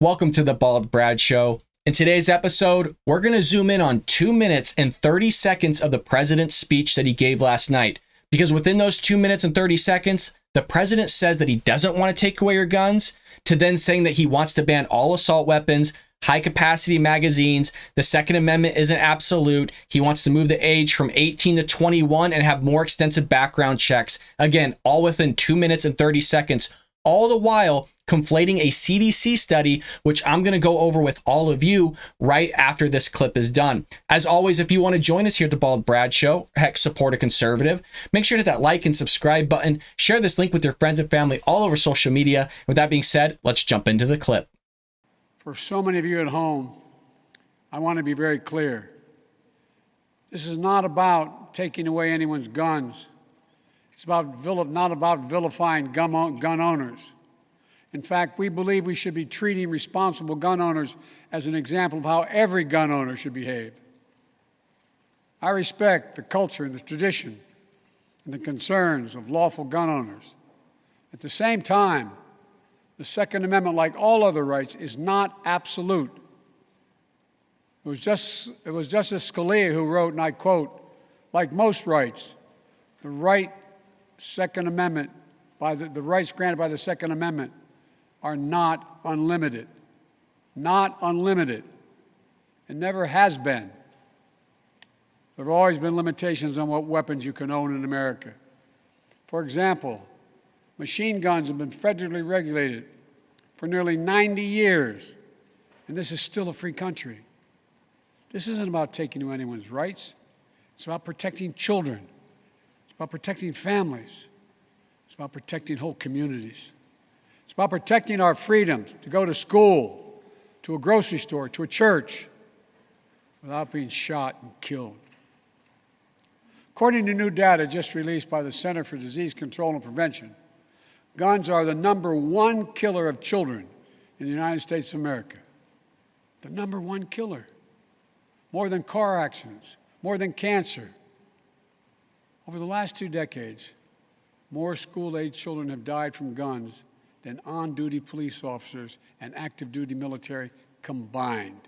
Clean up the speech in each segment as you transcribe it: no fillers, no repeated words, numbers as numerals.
Welcome to the Bald Brad Show. In today's episode, we're going to zoom in on 2 minutes and 30 seconds of the president's speech that he gave last night. Because within those 2 minutes and 30 seconds, the president says that he doesn't want to take away your guns, to then saying that he wants to ban all assault weapons, high-capacity magazines, the Second Amendment isn't absolute, he wants to move the age from 18 to 21 and have more extensive background checks. Again, all within 2 minutes and 30 seconds, all the while conflating a CDC study, which I'm going to go over with all of you right after this clip is done. As always, if you want to join us here at the Bald Brad Show, heck, support a conservative, make sure to hit that like and subscribe button, share this link with your friends and family all over social media. With that being said, let's jump into the clip. For so many of you at home, I want to be very clear. This is not about taking away anyone's guns. It's not about vilifying gun owners. In fact, we believe we should be treating responsible gun owners as an example of how every gun owner should behave. I respect the culture and the tradition and the concerns of lawful gun owners. At the same time, the Second Amendment, like all other rights, is not absolute. It was Justice Scalia who wrote, and I quote, "Like most rights, the rights granted by the Second Amendment are not unlimited." Not unlimited. It never has been. There have always been limitations on what weapons you can own in America. For example, machine guns have been federally regulated for nearly 90 years, and this is still a free country. This isn't about taking away anyone's rights. It's about protecting children. It's about protecting families. It's about protecting whole communities. It's about protecting our freedom to go to school, to a grocery store, to a church, without being shot and killed. According to new data just released by the Center for Disease Control and Prevention, guns are the #1 killer of children in the United States of America. The #1 killer. More than car accidents, more than cancer. Over the last 2 decades, more school-age children have died from guns than on-duty police officers and active-duty military combined.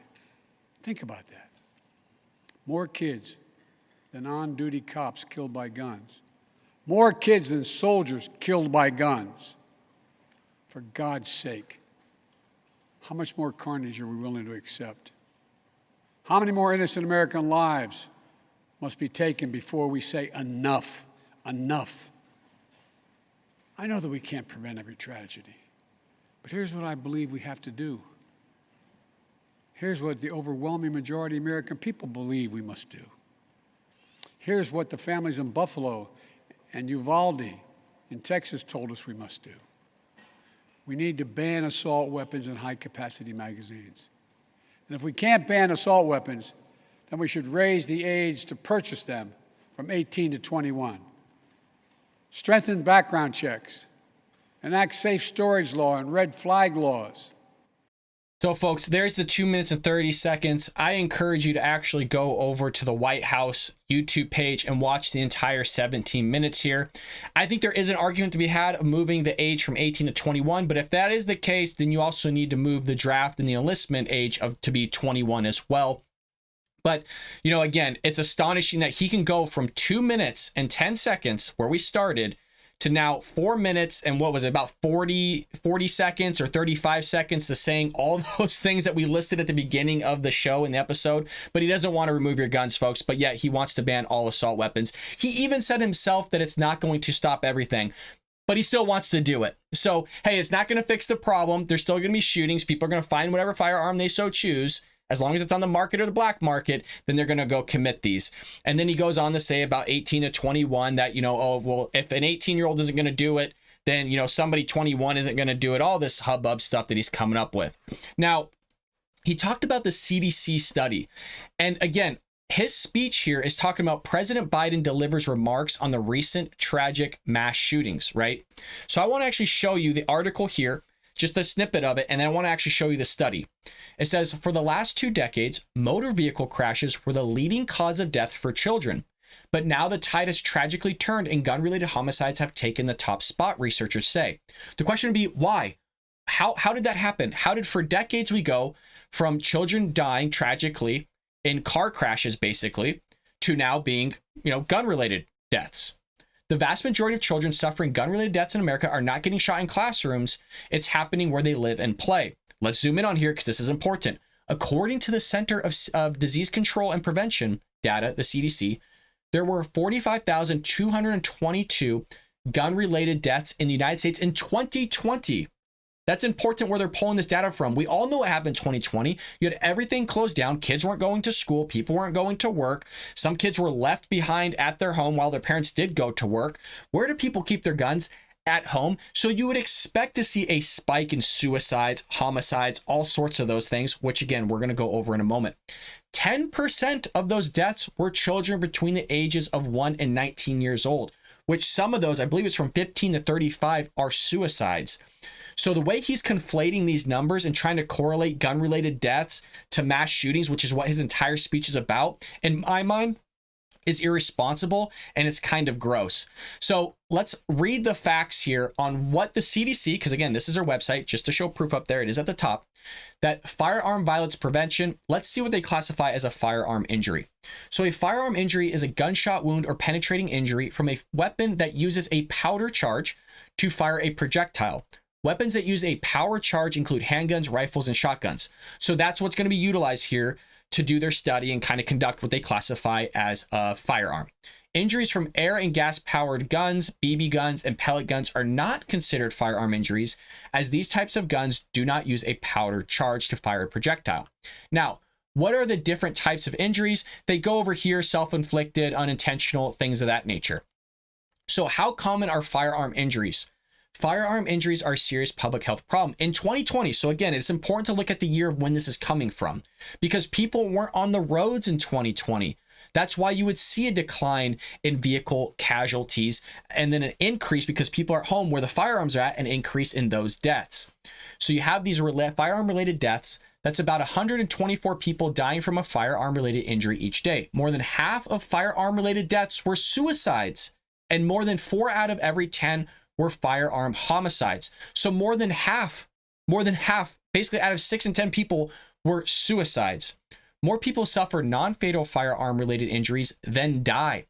Think about that. More kids than on-duty cops killed by guns. More kids than soldiers killed by guns. For God's sake, how much more carnage are we willing to accept? How many more innocent American lives must be taken before we say enough, enough? I know that we can't prevent every tragedy, but here's what I believe we have to do. Here's what the overwhelming majority of American people believe we must do. Here's what the families in Buffalo and Uvalde in Texas told us we must do. We need to ban assault weapons and high-capacity magazines. And if we can't ban assault weapons, then we should raise the age to purchase them from 18 to 21. Strengthen background checks, enact safe storage law and red flag laws. So folks, there's the 2 minutes and 30 seconds. I encourage you to actually go over to the White House YouTube page and watch the entire 17 minutes here. I think there is an argument to be had of moving the age from 18 to 21, but if that is the case, then you also need to move the draft and the enlistment age to be 21 as well. But, again, it's astonishing that he can go from 2 minutes and 10 seconds, where we started, to now 4 minutes and what was it, about 40 seconds or 35 seconds to saying all those things that we listed at the beginning of the show in the episode. But he doesn't want to remove your guns, folks, but yet he wants to ban all assault weapons. He even said himself that it's not going to stop everything, but he still wants to do it. So, hey, it's not going to fix the problem. There's still going to be shootings. People are going to find whatever firearm they so choose. As long as it's on the market or the black market, then they're going to go commit these. And then he goes on to say about 18 to 21 that, oh, well, if an 18-year-old isn't going to do it, then, somebody 21 isn't going to do it. All this hubbub stuff that he's coming up with. Now, he talked about the CDC study. And again, his speech here is talking about President Biden delivers remarks on the recent tragic mass shootings, right? So I want to actually show you the article here, just a snippet of it, and then I want to actually show you the study. It says, for the last 2 decades, motor vehicle crashes were the leading cause of death for children. But now the tide has tragically turned and gun-related homicides have taken the top spot, researchers say. The question would be, why? How did that happen? How did for decades we go from children dying tragically in car crashes, basically, to now being, gun related deaths? The vast majority of children suffering gun related deaths in America are not getting shot in classrooms. It's happening where they live and play. Let's zoom in on here because this is important. According to the Center of Disease Control and Prevention data, the CDC, there were 45,222 gun related deaths in the United States in 2020. That's important where they're pulling this data from. We all know what happened in 2020. You had everything closed down. Kids weren't going to school. People weren't going to work. Some kids were left behind at their home while their parents did go to work. Where do people keep their guns? At home. So you would expect to see a spike in suicides, homicides, all sorts of those things, which again, we're going to go over in a moment. 10% of those deaths were children between the ages of 1 and 19 years old, which some of those, I believe it's from 15 to 35, are suicides. So the way he's conflating these numbers and trying to correlate gun-related deaths to mass shootings, which is what his entire speech is about, in my mind, is irresponsible, and it's kind of gross. So let's read the facts here on what the CDC, because again, this is their website, just to show proof up there, it is at the top, that firearm violence prevention, let's see what they classify as a firearm injury. So a firearm injury is a gunshot wound or penetrating injury from a weapon that uses a powder charge to fire a projectile. Weapons that use a power charge include handguns, rifles, and shotguns. So that's what's going to be utilized here to do their study and kind of conduct what they classify as a firearm. Injuries from air and gas powered guns, BB guns, and pellet guns are not considered firearm injuries, as these types of guns do not use a powder charge to fire a projectile. Now, what are the different types of injuries? They go over here: self-inflicted, unintentional, things of that nature. So how common are firearm injuries? Firearm injuries are a serious public health problem in 2020. So again, it's important to look at the year of when this is coming from, because people weren't on the roads in 2020. That's why you would see a decline in vehicle casualties and then an increase, because people are at home where the firearms are at, an increase in those deaths. So you have these firearm related deaths. That's about 124 people dying from a firearm related injury each day. More than half of firearm related deaths were suicides, and more than 4 out of every 10 were firearm homicides. So more than half, basically out of 6 in 10 people were suicides. More people suffer non-fatal firearm related injuries than die.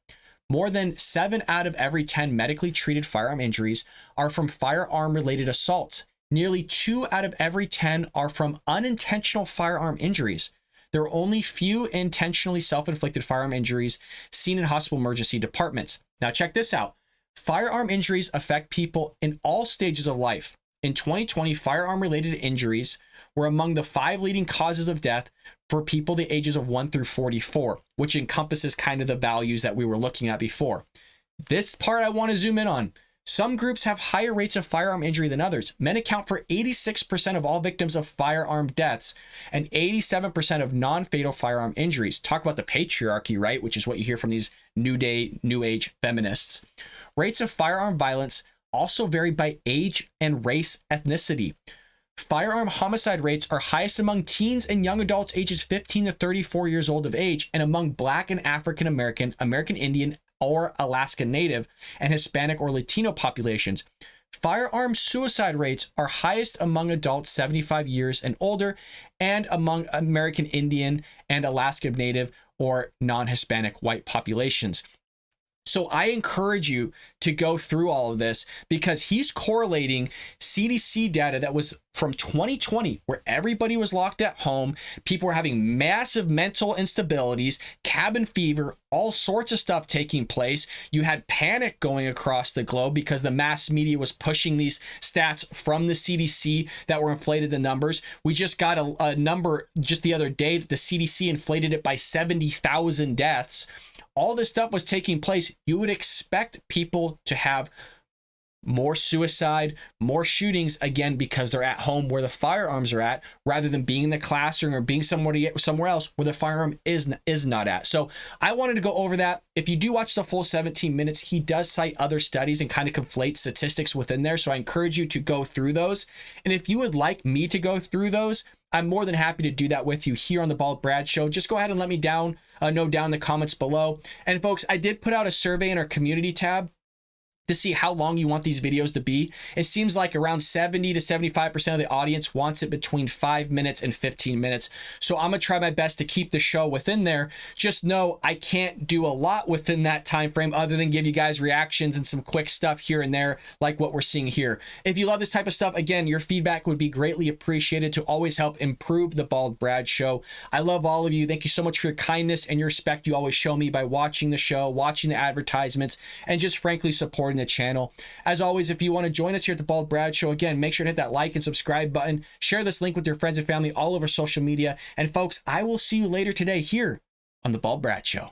More than 7 out of every 10 medically treated firearm injuries are from firearm related assaults. Nearly 2 out of every 10 are from unintentional firearm injuries. There are only few intentionally self-inflicted firearm injuries seen in hospital emergency departments. Now check this out. Firearm injuries affect people in all stages of life. In 2020, firearm-related injuries were among the 5 leading causes of death for people the ages of 1 through 44, which encompasses kind of the values that we were looking at before. This part I want to zoom in on. Some groups have higher rates of firearm injury than others. Men account for 86% of all victims of firearm deaths and 87% of non-fatal firearm injuries. Talk about the patriarchy, right? Which is what you hear from these new age feminists. Rates of firearm violence also vary by age and race ethnicity. Firearm homicide rates are highest among teens and young adults ages 15 to 34 years old of age, and among Black and African American, American Indian or Alaska Native, and Hispanic or Latino populations. Firearm suicide rates are highest among adults 75 years and older, and among American Indian and Alaska Native or non-Hispanic white populations. So I encourage you to go through all of this, because he's correlating CDC data that was from 2020, where everybody was locked at home. People were having massive mental instabilities, cabin fever, all sorts of stuff taking place. You had panic going across the globe because the mass media was pushing these stats from the CDC that were inflated the numbers. We just got a number just the other day that the CDC inflated it by 70,000 deaths. All this stuff was taking place. You would expect people to have more suicide, more shootings, again, because they're at home where the firearms are at, rather than being in the classroom or being somewhere else where the firearm is not at. So I wanted to go over that. If you do watch the full 17 minutes, he does cite other studies and kind of conflate statistics within there. So I encourage you to go through those. And if you would like me to go through those, I'm more than happy to do that with you here on the Bald Brad Show. Just go ahead and let me know down in the comments below. And folks, I did put out a survey in our community tab. to see how long you want these videos to be. It seems like around 70 to 75% of the audience wants it between 5 minutes and 15 minutes. So I'm gonna try my best to keep the show within there. Just know I can't do a lot within that time frame other than give you guys reactions and some quick stuff here and there like what we're seeing here. If you love this type of stuff, again, your feedback would be greatly appreciated to always help improve the Bald Brad Show. I love all of you. Thank you so much for your kindness and your respect you always show me by watching the show, watching the advertisements, and just frankly supporting the channel. As always, if you want to join us here at the Bald Brad Show, again, make sure to hit that like and subscribe button. Share this link with your friends and family all over social media. And folks, I will see you later today here on the Bald Brad Show.